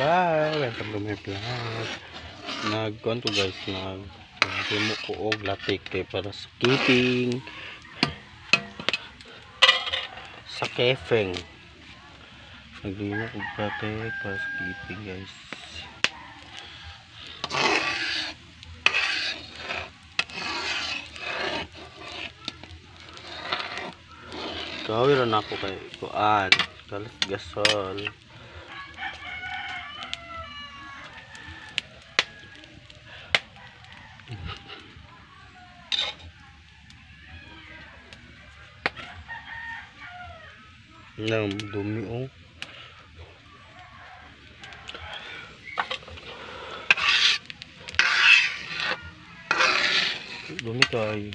vlog. Welcome to my vlog. Nagkuhan to guys, nagtimo ko og latik kay para sa keeping sa kefeng. Naglimo ko latik para sa keeping guys. Kawiran ako kay kuan, kalas gasol. Nang dumi oh. Dumi kayo.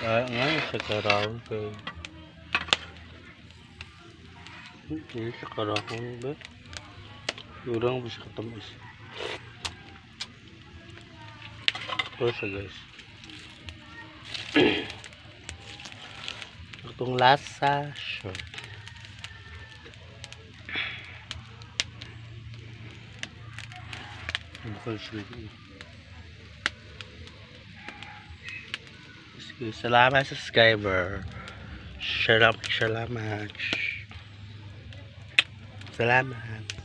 Ngayon sa karahon kay hindi sa karahon ba? Urang bisa katamis. Ito siya guys. Itong lasa short. Salamat subscriber. Salamat. Salamat.